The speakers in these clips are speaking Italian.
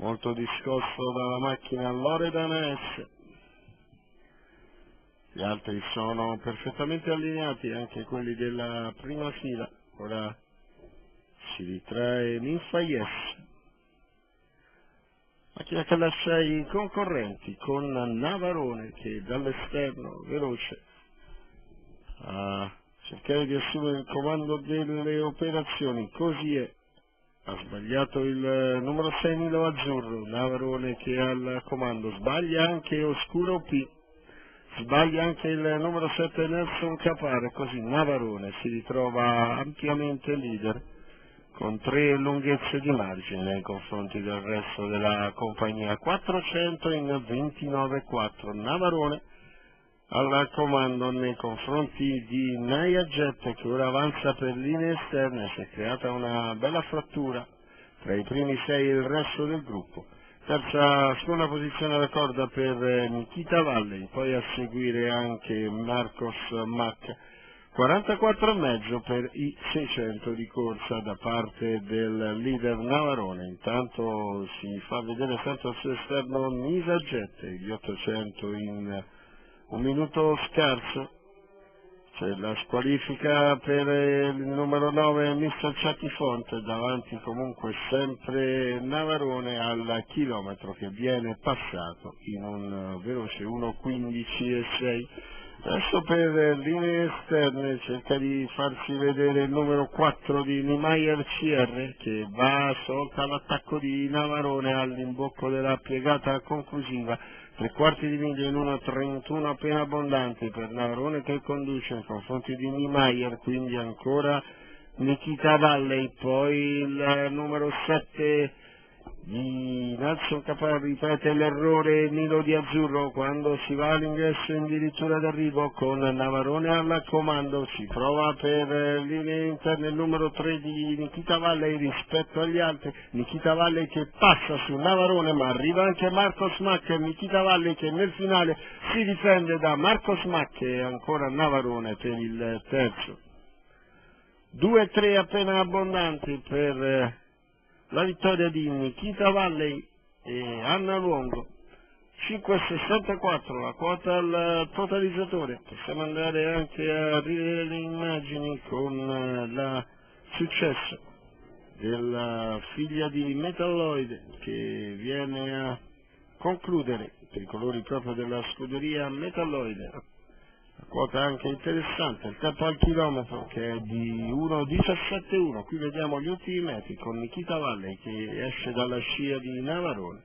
molto discosto dalla macchina Loredan S. Gli altri sono perfettamente allineati, anche quelli della prima fila. Ora si ritrae Ninfa Yes. Macchina che lascia i concorrenti con Navarone che dall'esterno veloce a cercare di assumere il comando delle operazioni. Così è. Ha sbagliato il numero 6 Nilo Azzurro, Navarone che è al comando, sbaglia anche Oscuro P, sbaglia anche il numero 7 Nelson Capare, così Navarone si ritrova ampiamente leader con 3 lunghezze di margine nei confronti del resto della compagnia. 400 in 29,4, Navarone al comando nei confronti di Naya Jet che ora avanza per linee esterne. Si è creata una bella frattura tra i primi 6 e il resto del gruppo. Seconda posizione alla corda per Nikita Valley, poi a seguire anche Marcos Mack. 44,5 per i 600 di corsa da parte del leader Navarone. Intanto si fa vedere sempre al suo esterno Nisa Jet, gli 800 in un minuto scarso. C'è la squalifica per il numero 9 Mr. Chucky Font, davanti comunque sempre Navarone al chilometro che viene passato in un veloce 1:15,6. Adesso per linee esterne cerca di farsi vedere il numero 4 di Niemeyer CR che va sotto all'attacco di Navarone all'imbocco della piegata conclusiva. 3/4 di miglia in 1:31 appena abbondanti per Navarone che conduce nei confronti di Niemeyer, quindi ancora Nikita Valley, poi il numero 7 di Nelson Capar ripete l'errore Nilo di Azzurro quando si va all'ingresso addirittura d'arrivo con Navarone al comando. Si prova per linee interne il numero 3 di Nikita Valley rispetto agli altri. Nikita Valley che passa su Navarone, ma arriva anche Marcos Mack. Nikita Valley che nel finale si difende da Marcos Mack e ancora Navarone per il terzo. 2-3 appena abbondanti per la vittoria di Nikita Valley e Anna Luongo. 5,64 la quota al totalizzatore. Possiamo andare anche a rivedere le immagini con il successo della figlia di Metalloid che viene a concludere per i colori proprio della scuderia Metalloid. La quota anche interessante, il tempo al chilometro che è di 1:17,1. Qui vediamo gli ultimi metri con Nikita Valley che esce dalla scia di Navarone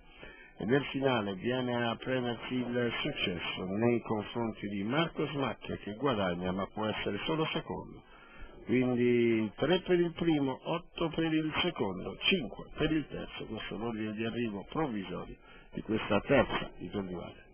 e nel finale viene a prendersi il successo nei confronti di Marcos Mack che guadagna ma può essere solo secondo. Quindi 3 per il primo, 8 per il secondo, 5 per il terzo. Questo è l'ordine di arrivo provvisorio di questa terza di Tour di Valle.